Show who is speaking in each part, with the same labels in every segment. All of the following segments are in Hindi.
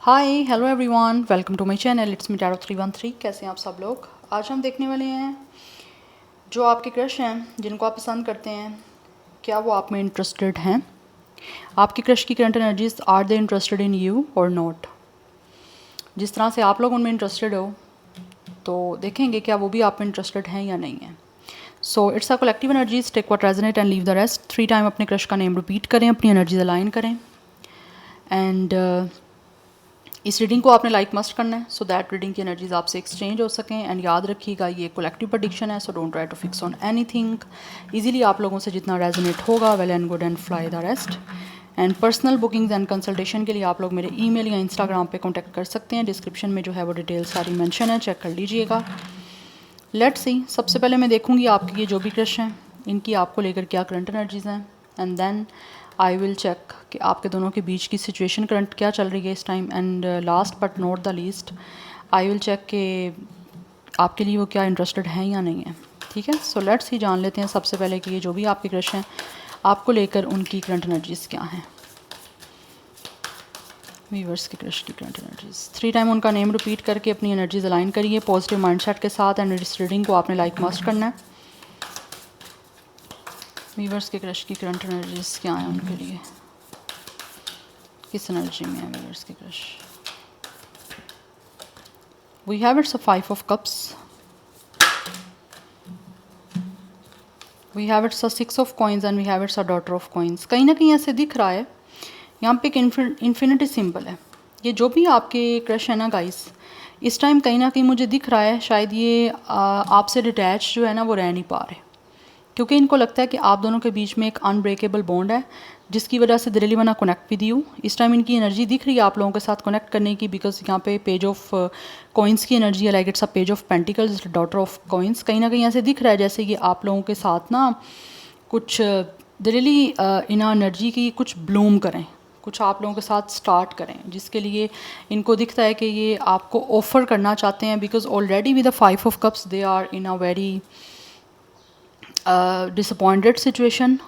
Speaker 1: Hi hello everyone, welcome to my channel. It's me tarot 313। कैसे हैं आप सब लोग। आज हम देखने वाले हैं जो आपके क्रश हैं, जिनको आप पसंद करते हैं, क्या वो आप में इंटरेस्टेड हैं। आपकी क्रश की current energies, are they interested in you और नॉट। जिस तरह से आप लोग उनमें इंटरेस्टेड हो तो देखेंगे क्या वो भी आप में इंटरेस्टेड हैं या नहीं है। So it's a collective energies, take what resonate and leave the rest. 3 time अपने क्रश का नेम रिपीट करें, अपनी एनर्जीज अलाइन करें एंड इस रीडिंग को आपने लाइक मस्ट करना है सो दैट रीडिंग की एनर्जीज आपसे एक्सचेंज हो सकें। एंड याद रखिएगा ये कलेक्टिव प्रेडिक्शन है, so don't try to fix on anything. Easily आप लोगों से जितना रेजोनेट होगा, well and good and fly the rest. And personal bookings and consultation के लिए आप लोग मेरे ईमेल या इंस्टाग्राम पे कांटेक्ट कर सकते हैं। डिस्क्रिप्शन में जो है वो डिटेल सारी मेंशन है, चेक कर लीजिएगा। लेट्स सी, सबसे पहले मैं देखूंगी आपके ये जो भी क्रश हैं इनकी आपको लेकर क्या करंट एनर्जीज हैं, and then I will check कि आपके दोनों के बीच की सिचुएशन करंट क्या चल रही है इस time. And last but not the least, I will check कि आपके लिए वो क्या इंटरेस्टेड हैं या नहीं है। ठीक है, सो लेट्स ही जान लेते हैं सबसे पहले कि ये जो भी आपके क्रश हैं आपको लेकर उनकी करंट एनर्जीज क्या हैं। वीवर्स के क्रश की करंट एनर्जीज, 3 टाइम उनका नेम रिपीट करके अपनी एनर्जीज अलाइन करिए पॉजिटिव माइंडसेट के साथ। एंड इस रीडिंग को आपने लाइक मस्ट करना है। वीवर्स के क्रश की करंट एनर्जीज क्या है उनके लिए, किस एनर्जी में है वीवर्स के crush. We have it's a 5 of cups, we have it's a 6 of coins and we have it's a daughter of coins. कहीं ना कहीं ऐसे दिख रहा है यहाँ पे एक इन्फिनिटी सिंबल है। ये जो भी आपके क्रश है ना गाइस, इस टाइम कहीं ना कहीं मुझे दिख रहा है शायद ये आपसे डिटैच जो है ना वो रह नहीं पा रहे, क्योंकि इनको लगता है कि आप दोनों के बीच में एक अनब्रेकेबल बॉन्ड है जिसकी वजह से they really want to connect with you. इस टाइम इनकी एनर्जी दिख रही है आप लोगों के साथ कनेक्ट करने की, बिकॉज यहाँ पे पेज ऑफ कॉइन्स की एनर्जी है, like it's a page of pentacles, daughter of coins. कहीं ना कहीं ऐसे दिख रहा है जैसे कि आप लोगों के साथ ना कुछ दे रियली इन एनर्जी की कुछ ब्लूम करें, कुछ आप लोगों के साथ स्टार्ट करें, जिसके लिए इनको दिखता है कि ये आपको ऑफ़र करना चाहते हैं। Because already with the 5 of cups they are in a very disappointed situation.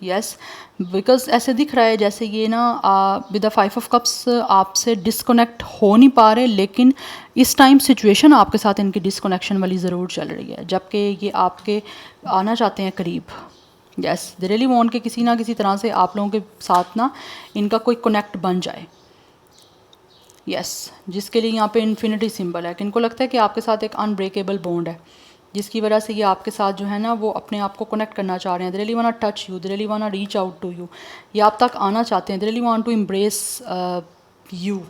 Speaker 1: Yes, because ऐसे दिख रहा है जैसे ये ना विद द 5 ऑफ कप्स आपसे डिसकनेक्ट हो नहीं पा रहे, लेकिन इस टाइम सिचुएशन आपके साथ इनकी डिसकनेक्शन वाली ज़रूर चल रही है, जबकि ये आपके आना चाहते हैं करीब। यस, दे रियली वांट के किसी ना किसी तरह से आप लोगों के साथ ना इनका कोई कनेक्ट बन जाए। यस, जिसके लिए यहाँ पे इन्फिनिटी सिंबल है कि इनको लगता है कि आपके साथ एक अनब्रेकेबल बॉन्ड है, जिसकी वजह से ये आपके साथ जो है ना वो अपने आप को कनेक्ट करना चाह रहे हैं। They really want to touch you, they really want to reach out to you, ये आप तक आना चाहते हैं। They really want to embrace you.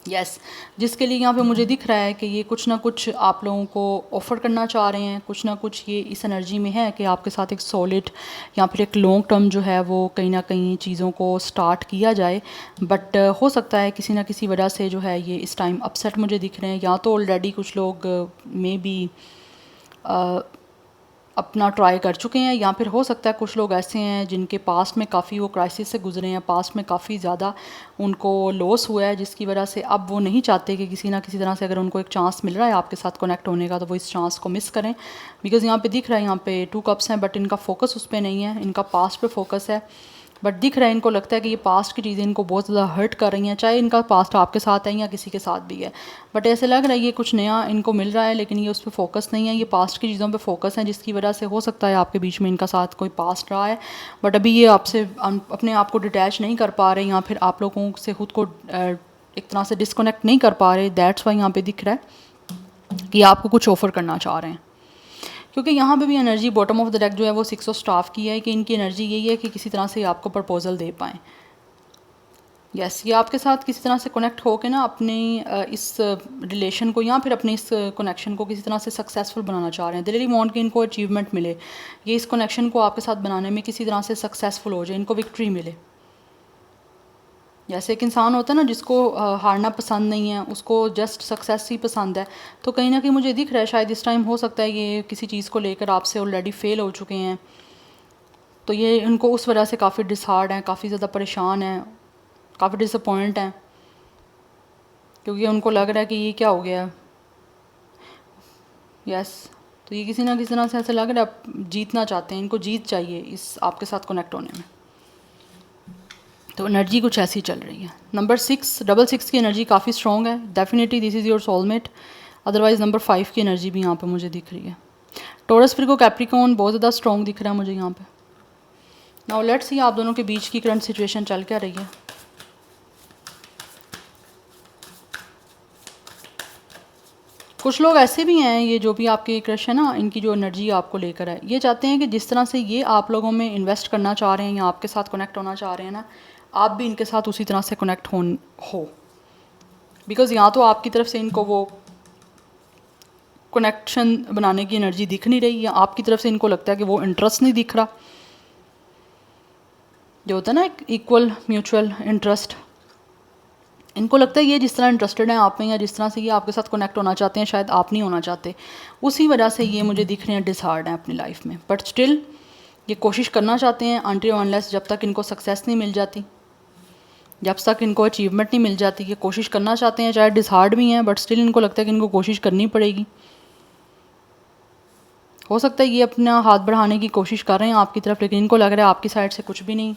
Speaker 1: Yes, जिसके लिए यहाँ पे मुझे दिख रहा है कि ये कुछ ना कुछ आप लोगों को ऑफ़र करना चाह रहे हैं, कुछ ना कुछ ये इस एनर्जी में है कि आपके साथ एक सॉलिड या फिर एक लॉन्ग टर्म जो है वो कहीं ना कहीं चीज़ों को स्टार्ट किया जाए। बट हो सकता है किसी ना किसी वजह से जो है ये इस टाइम अपसेट मुझे दिख रहे हैं, या तो ऑलरेडी कुछ लोग मे बी अपना ट्राई कर चुके हैं, या फिर हो सकता है कुछ लोग ऐसे हैं जिनके पास्ट में काफ़ी वो क्राइसिस से गुजरे हैं, पास्ट में काफ़ी ज़्यादा उनको लॉस हुआ है, जिसकी वजह से अब वो नहीं चाहते कि किसी ना किसी तरह से अगर उनको एक चांस मिल रहा है आपके साथ कनेक्ट होने का तो वो इस चांस को मिस करें। बिकॉज़ यहाँ पे दिख रहा है यहाँ पे 2 कप्स हैं, बट इनका फोकस उस पर नहीं है, इनका पास्ट पे फोकस है। बट दिख रहा है इनको लगता है कि ये पास्ट की चीज़ें इनको बहुत ज़्यादा हर्ट कर रही हैं, चाहे इनका पास्ट आपके साथ है या किसी के साथ भी है। बट ऐसे लग रहा है ये कुछ नया इनको मिल रहा है, लेकिन ये उस पर फोकस नहीं है, ये पास्ट की चीज़ों पे फोकस है, जिसकी वजह से हो सकता है आपके बीच में इनका साथ कोई पास्ट रहा है, बट अभी ये आपसे अपने आप को डिटैच नहीं कर पा रहे, या फिर आप लोगों से खुद को एक तरह से डिस्कनेक्ट नहीं कर पा रहे। दैट्स वाई यहाँ पे दिख रहा है कि आपको कुछ ऑफ़र करना चाह रहे हैं, क्योंकि यहाँ पे भी energy bottom of the deck जो है वो 6 ऑफ स्टाफ की है कि इनकी एनर्जी यही है कि किसी तरह से आपको प्रपोजल दे पाएँ। यस, ये आपके साथ किसी तरह से कनेक्ट होकर ना अपने इस रिलेशन को या फिर अपने इस कनेक्शन को किसी तरह से सक्सेसफुल बनाना चाह रहे हैं। दे रियली वांट कि इनको अचीवमेंट मिले, ये इस कनेक्शन को आपके साथ बनाने में किसी तरह से सक्सेसफुल हो जाए, इनको विक्ट्री मिले। जैसे एक इंसान होता है ना जिसको हारना पसंद नहीं है, उसको जस्ट सक्सेस ही पसंद है, तो कहीं ना कहीं मुझे दिख रहा है शायद इस टाइम हो सकता है ये किसी चीज़ को लेकर आपसे ऑलरेडी फेल हो चुके हैं, तो ये इनको उस वजह से काफ़ी डिसहार्ड हैं, काफ़ी ज़्यादा परेशान हैं, काफ़ी डिसअपॉइंट हैं, क्योंकि उनको लग रहा है कि ये क्या हो गया। यस, तो ये किसी ना किसी तरह से ऐसा लग रहा है जीतना चाहते हैं, इनको जीत चाहिए इस आपके साथ कनेक्ट होने में। तो एनर्जी कुछ ऐसी चल रही है। नंबर 6 की एनर्जी काफ़ी स्ट्रॉन्ग है, definitely this is your soulmate. Otherwise number 5 की एनर्जी भी यहाँ पे मुझे दिख रही है। टॉरस फिर को कैप्रिकॉर्न बहुत ज़्यादा स्ट्रॉन्ग दिख रहा है मुझे यहाँ पे। नाउ लेट्स सी आप दोनों के बीच की करंट सिचुएशन चल क्या रही है। कुछ लोग ऐसे भी हैं, ये जो भी आपके क्रश है ना, इनकी जो एनर्जी आपको लेकर है, ये चाहते हैं कि जिस तरह से ये आप लोगों में इन्वेस्ट करना चाह रहे हैं या आपके साथ कनेक्ट होना चाह रहे हैं ना, आप भी इनके साथ उसी तरह से कनेक्ट हो। बिकॉज़ यहाँ तो आपकी तरफ से इनको वो कनेक्शन बनाने की एनर्जी दिख नहीं रही, या आपकी तरफ से इनको लगता है कि वो इंटरेस्ट नहीं दिख रहा, जो होता है ना एक इक्वल म्यूचुअल इंटरेस्ट। इनको लगता है ये जिस तरह इंटरेस्टेड हैं आप में, या जिस तरह से ये आपके साथ कनेक्ट होना चाहते हैं, शायद आप नहीं होना चाहते, उसी वजह से ये मुझे दिख रहे हैं डिसहार्ड हैं अपनी लाइफ में। बट स्टिल ये कोशिश करना चाहते हैं अनटिल अनलेस, जब तक इनको सक्सेस नहीं मिल जाती, जब तक इनको अचीवमेंट नहीं मिल जाती, ये कोशिश करना चाहते हैं, चाहे डिसहार्ड भी हैं, बट स्टिल इनको लगता है कि इनको कोशिश करनी पड़ेगी। हो सकता है ये अपना हाथ बढ़ाने की कोशिश कर रहे हैं आपकी तरफ, लेकिन इनको लग रहा है आपकी साइड से कुछ भी नहीं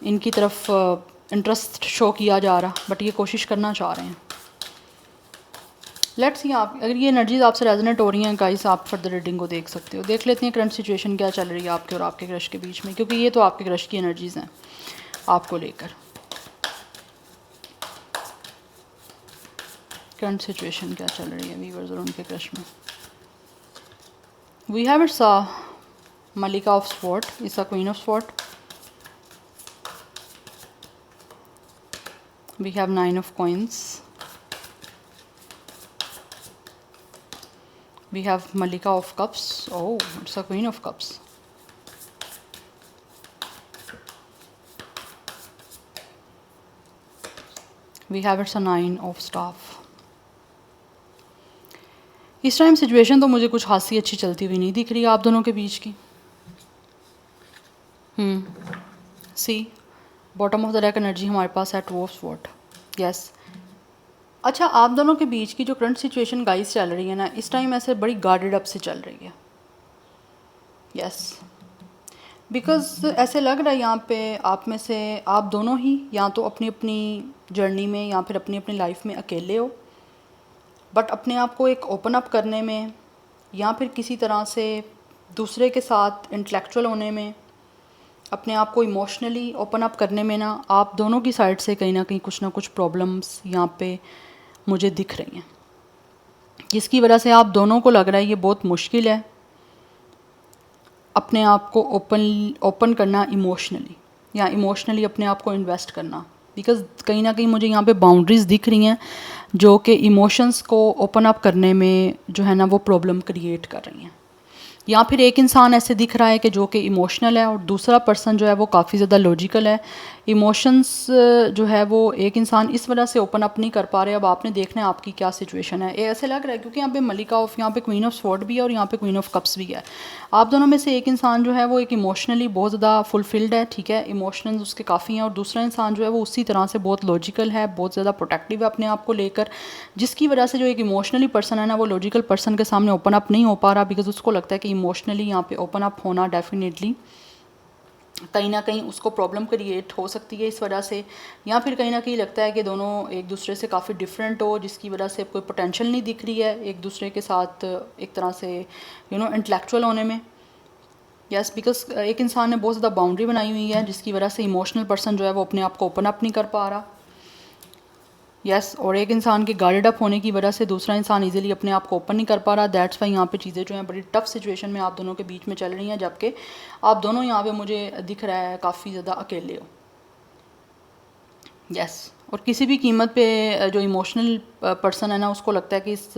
Speaker 1: इनकी तरफ इंटरेस्ट शो किया जा रहा, बट ये कोशिश करना चाह रहे हैं। लेट्स सी आप, अगर ये एनर्जीज आपसे रेजोनेट हो रही हैं गाइस, आप फर्दर रीडिंग को देख सकते हो। देख लेते हैं करंट सिचुएशन क्या चल रही है आपके और आपके क्रश के बीच में, क्योंकि ये तो आपके क्रश की एनर्जीज़ हैं आपको लेकर। करंट सिचुएशन क्या चल रही है वीवर्स और उनके क्रश में। वी हैव इट्स अ मलिका of sword, it's a queen of sword. We have 9 of coins. We have Malika of Cups. Oh, it's a Queen of Cups. We have it's a 9 of Staff. इस टाइम सिचुएशन तो मुझे कुछ खासी अच्छी चलती हुई नहीं दिख रही आप दोनों के बीच की। See bottom of the deck energy हमारे पास है 2 ऑफ स्वॉर्ड। यस, अच्छा आप दोनों के बीच की जो करंट सिचुएशन गाइस चल रही है ना, इस टाइम ऐसे बड़ी गार्डेड अप से चल रही है। यस, बिकॉज ऐसे लग रहा है यहाँ पे आप में से आप दोनों ही या तो अपनी अपनी जर्नी में या फिर अपनी अपनी लाइफ में अकेले हो, बट अपने आप को एक ओपन अप करने में या फिर किसी तरह से दूसरे के साथ इंटेलेक्चुअल होने में, अपने आप को इमोशनली ओपन अप करने में ना, आप दोनों की साइड से कहीं ना कहीं कुछ ना कुछ प्रॉब्लम्स यहाँ पे मुझे दिख रही हैं, जिसकी वजह से आप दोनों को लग रहा है ये बहुत मुश्किल है अपने आप को ओपन करना इमोशनली, या इमोशनली अपने आप को इन्वेस्ट करना। बिकॉज कहीं ना कहीं मुझे यहाँ पे बाउंड्रीज़ दिख रही हैं जो कि इमोशंस को ओपन अप करने में जो है ना वो प्रॉब्लम क्रिएट कर रही हैं। या फिर एक इंसान ऐसे दिख रहा है कि जो कि इमोशनल है और दूसरा पर्सन जो है वो काफ़ी ज़्यादा लॉजिकल है। इमोशंस जो है वो एक इंसान इस वजह से ओपन अप नहीं कर पा रहे। अब आपने देखना है आपकी क्या सिचुएशन है। ये ऐसे लग रहा है क्योंकि यहाँ पे मलिका ऑफ, यहाँ पे क्वीन ऑफ स्वॉर्ड भी है और यहाँ पे क्वीन ऑफ कप्स भी है। आप दोनों में से एक इंसान जो है वो एक इमोशनली बहुत ज़्यादा फुलफिल्ड है, ठीक है, इमोशनल उसके काफ़ी हैं, और दूसरा इंसान जो है वो उसी तरह से बहुत लॉजिकल है, बहुत ज़्यादा प्रोटेक्टिव है अपने आप को लेकर, जिसकी वजह से जो एक इमोशनली पर्सन है ना वो लॉजिकल पर्सन के सामने ओपन अप नहीं हो पा रहा। बिकॉज उसको लगता है कि इमोशनली यहाँ पे ओपन अप होना डेफिनेटली कहीं ना कहीं उसको प्रॉब्लम क्रिएट हो सकती है इस वजह से, या फिर कहीं ना कहीं लगता है कि दोनों एक दूसरे से काफ़ी डिफरेंट हो, जिसकी वजह से कोई पोटेंशियल नहीं दिख रही है एक दूसरे के साथ एक तरह से इंटेलेक्चुअल होने में। यस, बिकॉज एक इंसान ने बहुत ज़्यादा बाउंड्री बनाई हुई है जिसकी वजह से इमोशनल पर्सन जो है वो अपने आप को ओपन अप नहीं कर पा रहा। यस, और एक इंसान के गार्डेड अप होने की वजह से दूसरा इंसान इजीली अपने आप को ओपन नहीं कर पा रहा। दैट्स वाई यहाँ पे चीज़ें जो हैं बड़ी टफ सिचुएशन में आप दोनों के बीच में चल रही हैं, जबकि आप दोनों यहाँ पे मुझे दिख रहा है काफ़ी ज़्यादा अकेले हो। यस, और किसी भी कीमत पे जो इमोशनल पर्सन है ना उसको लगता है कि इस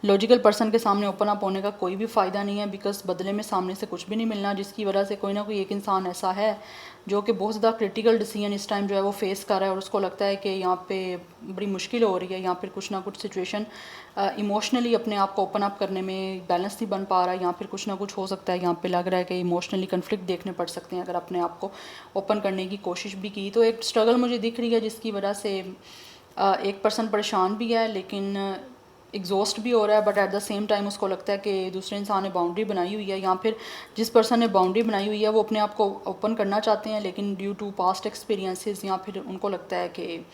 Speaker 1: लॉजिकल पर्सन के सामने ओपन अप होने का कोई भी फ़ायदा नहीं है, बिकॉज बदले में सामने से कुछ भी नहीं मिलना, जिसकी वजह से कोई ना कोई एक इंसान ऐसा है जो कि बहुत ज़्यादा क्रिटिकल डिसीजन इस टाइम जो है वो फेस कर रहा है, और उसको लगता है कि यहाँ पे बड़ी मुश्किल हो रही है, यहाँ पर कुछ ना कुछ सिचुएशन इमोशनली अपने आप को ओपन अप करने में बैलेंस नहीं बन पा रहा है, यहाँ पर कुछ ना कुछ हो सकता है, यहाँ पे लग रहा है कि इमोशनली कन्फ्लिक्ट देखने पड़ सकते हैं अगर अपने आप को ओपन करने की कोशिश भी की। तो एक स्ट्रगल मुझे दिख रही है जिसकी वजह से एक पर्सन परेशान भी है, लेकिन एग्जॉस्ट भी हो रहा है, but at the same time उसको लगता है कि दूसरे इंसान ने बाउंड्री बनाई हुई है, या फिर जिस पर्सन ने बाउंड्री बनाई हुई है वो अपने आप को ओपन करना चाहते हैं, लेकिन ड्यू टू पास्ट एक्सपीरियंसेस या फिर उनको लगता है कि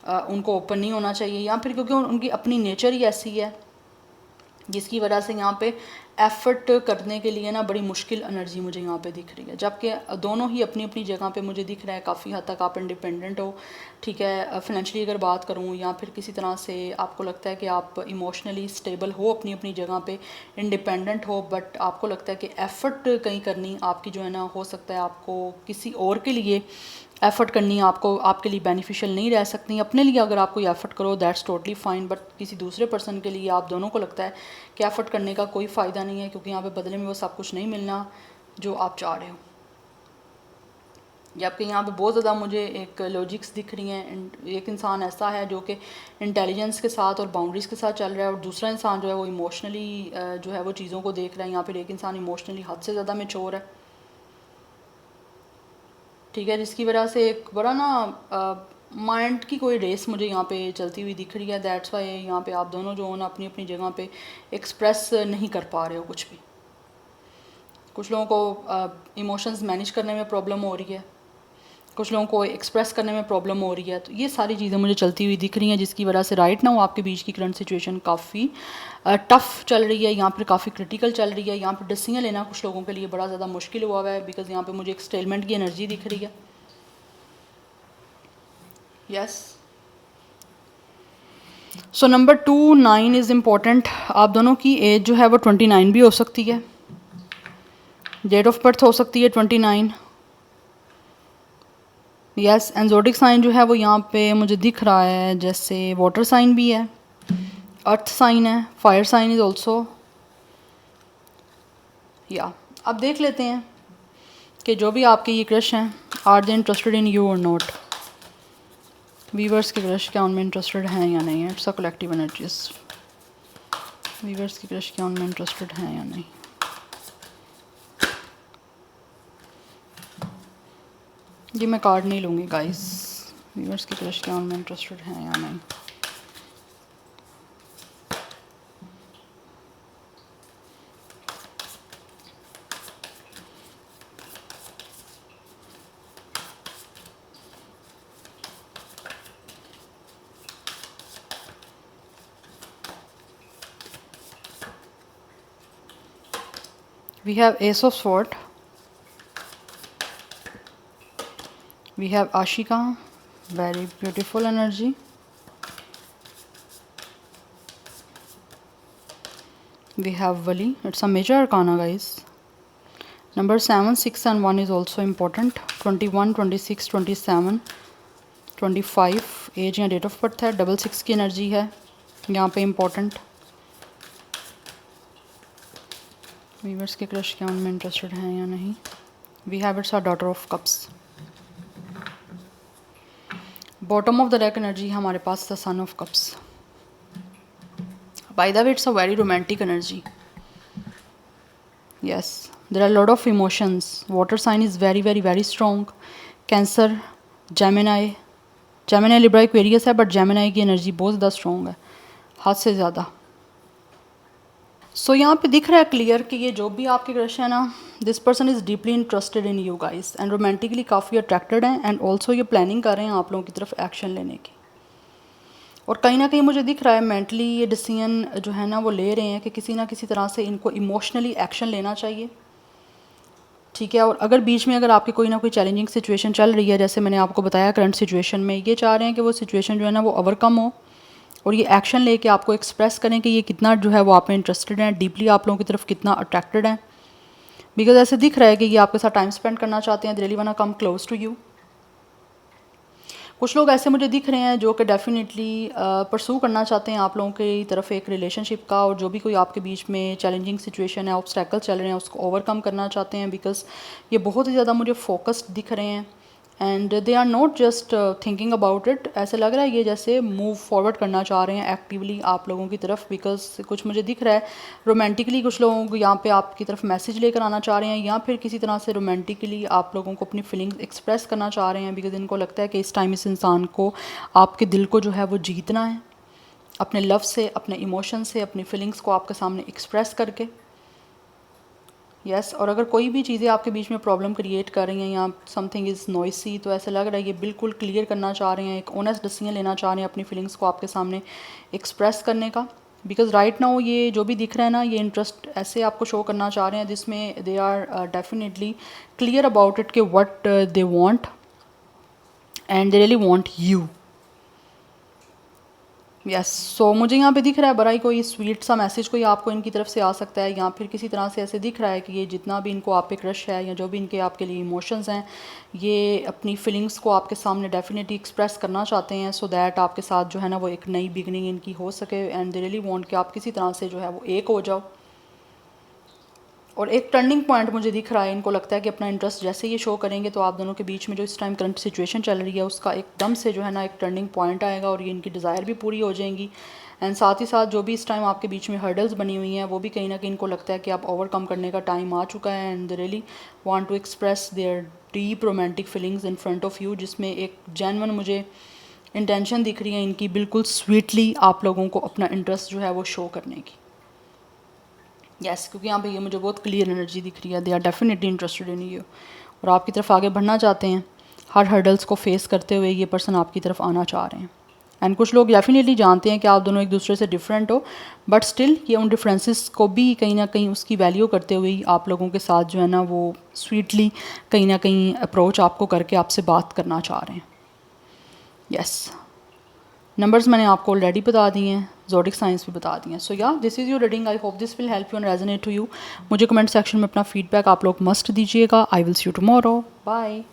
Speaker 1: उनको ओपन नहीं होना चाहिए, या फिर क्योंकि उनकी अपनी नेचर ही ऐसी है जिसकी वजह से यहाँ पे एफ़र्ट करने के लिए ना बड़ी मुश्किल एनर्जी मुझे यहाँ पे दिख रही है। जबकि दोनों ही अपनी अपनी जगह पे मुझे दिख रहा है, काफ़ी हद तक आप इंडिपेंडेंट हो, ठीक है। फाइनेंशियली अगर बात करूँ या फिर किसी तरह से आपको लगता है कि आप इमोशनली स्टेबल हो, अपनी अपनी जगह पे इंडिपेंडेंट हो, बट आपको लगता है कि एफ़र्ट कहीं करनी आपकी जो है ना, हो सकता है आपको किसी और के लिए एफ़र्ट करनी आपको आपके लिए बेनिफिशियल नहीं रह सकती। अपने लिए अगर आप कोई एफ़र्ट करो दैट्स टोटली फ़ाइन, बट किसी दूसरे पर्सन के लिए आप दोनों को लगता है कि एफ़र्ट करने का कोई फ़ायदा नहीं है, क्योंकि यहाँ पे बदले में वो सब कुछ नहीं मिलना जो आप चाह रहे हो। जबकि यहाँ पे बहुत ज़्यादा मुझे एक लॉजिक्स दिख रही हैं। एक इंसान ऐसा है जो कि इंटेलिजेंस के साथ और बाउंड्रीज़ के साथ चल रहा है, और दूसरा इंसान जो है वो इमोशनली जो है वो चीज़ों को देख रहा है। यहाँ पर एक इंसान इमोशनली हद से ज़्यादा मैच्योर है, ठीक है, जिसकी वजह से एक बड़ा ना माइंड की कोई रेस मुझे यहाँ पे चलती हुई दिख रही है। दैट्स वाई यहाँ पे आप दोनों जो हो ना अपनी अपनी जगह पे एक्सप्रेस नहीं कर पा रहे हो कुछ भी। कुछ लोगों को इमोशंस मैनेज करने में प्रॉब्लम हो रही है, कुछ लोगों को एक्सप्रेस करने में प्रॉब्लम हो रही है। तो ये सारी चीज़ें मुझे चलती हुई दिख रही हैं, जिसकी वजह से राइट नाउ आपके बीच की करंट सिचुएशन काफ़ी टफ़ चल रही है, यहाँ पर काफ़ी क्रिटिकल चल रही है। यहाँ पर डिसीजन लेना कुछ लोगों के लिए बड़ा ज़्यादा मुश्किल हुआ है, बिकॉज़ यहाँ पे मुझे एक स्टेलमेंट की एनर्जी दिख रही है। Yes, so number 2 9 is important. आप दोनों की एज जो है वो 29 भी हो सकती है, डेट ऑफ बर्थ हो सकती है 29। यस, एंड ज़ोडिक साइन जो है वो यहाँ पे मुझे दिख रहा है जैसे वाटर साइन भी है, अर्थ साइन है, फायर साइन इज़ ऑल्सो। या अब देख लेते हैं कि जो भी आपके ये क्रश हैं, are they interested in you और नॉट। वीवर्स के क्रश क्या उनमें इंटरेस्टेड हैं या नहीं है? It's a collective energies. Viewers के क्रश क्या उनमें इंटरेस्टेड हैं या नहीं? जी मैं कार्ड नहीं लूँगी गाइस। वीवर्स के क्रश क्या उनमें इंटरेस्टेड हैं या नहीं? We have Ace of Swords. We have Ashika, very beautiful energy. We have Vali, it's a major arcana guys. Number 7, 6 and 1 is also important. 21, 26, 27, 25 as या डेट ऑफ बर्थ है। डबल 6 की एनर्जी है यहाँ पे इम्पोर्टेंट। वीवर्स के क्रश क्या उनमें इंटरेस्टेड हैं या नहीं? We have it's a daughter of cups. Bottom of the deck energy हमारे पास the son of cups. By the way it's a very romantic energy. yes, there are a lot of emotions. Water sign is very very very strong. Cancer, Gemini Libra Aquarius है, बट Gemini की एनर्जी बहुत ज़्यादा स्ट्रॉन्ग है, हद से ज़्यादा। सो यहाँ पे दिख रहा है क्लियर कि ये जो भी आपके क्रश है ना, this person is deeply interested in you guys and romantically काफ़ी अट्रैक्टेड हैं, एंड ऑल्सो ये प्लानिंग कर रहे हैं आप लोगों की तरफ एक्शन लेने की। और कहीं ना कहीं मुझे दिख रहा है मेंटली ये डिसीजन जो है ना वो ले रहे हैं कि किसी ना किसी तरह से इनको इमोशनली एक्शन लेना चाहिए, ठीक है। और अगर बीच में अगर आपकी कोई ना कोई चैलेंजिंग सिचुएशन चल रही है, जैसे मैंने आपको बताया करंट सिचुएशन में, ये चाह रहे हैं कि वो सिचुएशन जो है ना वो ओवरकम हो और ये एक्शन लेके आपको एक्सप्रेस करें कि ये कितना जो है वो आप में इंटरेस्टेड हैं, डीपली आप लोगों की तरफ कितना अट्रैक्टेड हैं। बिकॉज ऐसे दिख रहा है कि ये आपके साथ टाइम स्पेंड करना चाहते हैं, they really want to come close to you. कुछ लोग ऐसे मुझे दिख रहे हैं जो कि डेफिनेटली परसू करना चाहते हैं आप लोगों की तरफ एक रिलेशनशिप का, और जो भी कोई आपके बीच में चैलेंजिंग सिचुएशन है, ऑब्स्टैकल चल रहे हैं, उसको ओवरकम करना चाहते हैं। बिकॉज ये बहुत ही ज़्यादा मुझे फोकस्ड दिख रहे हैं and they are not just thinking about it. ऐसे लग रहा है ये जैसे मूव फॉरवर्ड करना चाह रहे हैं एक्टिवली आप लोगों की तरफ। बिकॉज कुछ मुझे दिख रहा है रोमांटिकली कुछ लोगों को यहाँ पे आपकी तरफ मैसेज लेकर आना चाह रहे हैं, या फिर किसी तरह से रोमांटिकली आप लोगों को अपनी फीलिंग्स एक्सप्रेस करना चाह रहे हैं। बिकॉज इनको लगता है कि इस टाइम इस इंसान को आपके दिल को जो है वो जीतना है, अपने लव से, अपने इमोशन से, अपनी फीलिंग्स को आपके सामने एक्सप्रेस करके। यस और अगर कोई भी चीज़ें आपके बीच में प्रॉब्लम क्रिएट कर रही हैं या समथिंग इज़ नॉइसी, तो ऐसा लग रहा है ये बिल्कुल क्लियर करना चाह रहे हैं, एक ऑनेस्ट डिसीजन लेना चाह रहे हैं अपनी फीलिंग्स को आपके सामने एक्सप्रेस करने का। बिकॉज राइट नाउ ये जो भी दिख रहा है ना, ये इंटरेस्ट ऐसे आपको शो करना चाह रहे हैं जिसमें they are definitely clear about it कि what they want and they really want you. Yes so मुझे यहाँ पे दिख रहा है बड़ा ही कोई स्वीट सा मैसेज कोई आपको इनकी तरफ से आ सकता है, या फिर किसी तरह से ऐसे दिख रहा है कि ये जितना भी इनको आप पे क्रश है या जो भी इनके आपके लिए इमोशंस हैं, ये अपनी फीलिंग्स को आपके सामने डेफिनेटली एक्सप्रेस करना चाहते हैं, सो दैट आपके साथ जो है ना वो एक नई बिगनिंग इनकी हो सके। एंड दे रियली वांट कि आप किसी तरह से जो है वो एक हो जाओ। और एक टर्निंग पॉइंट मुझे दिख रहा है, इनको लगता है कि अपना इंटरेस्ट जैसे ये शो करेंगे तो आप दोनों के बीच में जो इस टाइम करंट सिचुएशन चल रही है उसका एकदम से जो है ना एक टर्निंग पॉइंट आएगा और ये इनकी डिज़ायर भी पूरी हो जाएंगी। एंड साथ ही साथ जो भी इस टाइम आपके बीच में हर्डल्स बनी हुई हैं वो भी कहीं ना कहीं इनको लगता है कि आप ओवरकम करने का टाइम आ चुका है। And they really want to express their deep romantic feelings in front of you, जिसमें एक जेन्युइन मुझे इंटेंशन दिख रही है इनकी बिल्कुल स्वीटली आप लोगों को अपना इंटरेस्ट जो है वो शो करने की। यस क्योंकि यहाँ पे ये मुझे बहुत क्लियर एनर्जी दिख रही है, they are definitely interested in you और आपकी तरफ आगे बढ़ना चाहते हैं। हर हर्डल्स को फेस करते हुए ये पर्सन आपकी तरफ आना चाह रहे हैं। एंड कुछ लोग डेफिनेटली जानते हैं कि आप दोनों एक दूसरे से डिफरेंट हो, बट स्टिल ये उन डिफरेंसेस को भी कहीं ना कहीं उसकी वैल्यू करते हुए आप लोगों के साथ जो है ना वो स्वीटली कहीं ना कहीं अप्रोच आपको करके आपसे बात करना चाह रहे हैं। यस नंबर्स मैंने आपको ऑलरेडी बता दिए हैं, ज़ोडिक साइंस भी बता दिए हैं। सो या this is your reading, I hope this will help you and resonate to you. मुझे कमेंट सेक्शन में अपना फीडबैक आप लोग मस्ट दीजिएगा। I will see you tomorrow, bye.